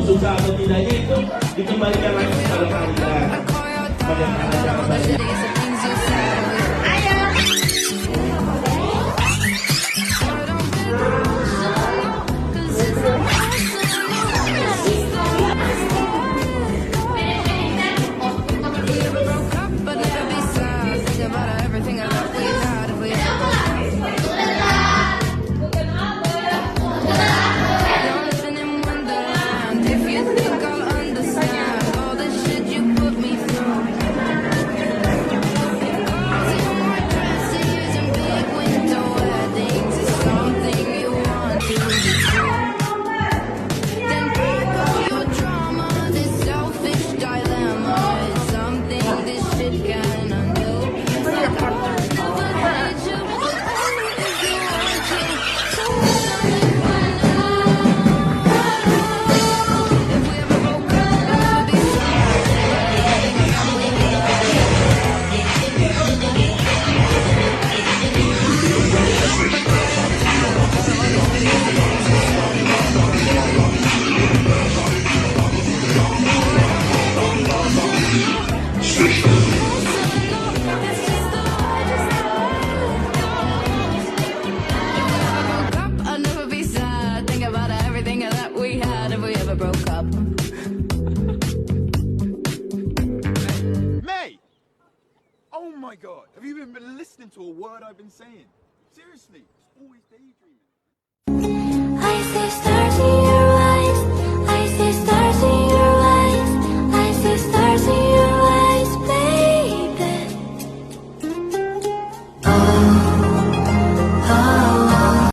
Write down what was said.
Susado nila ito, hindi balik lang sa kanila. Broke up. Mate! Oh my god, have you even been listening to a word I've been saying? Seriously, it's always daydreaming.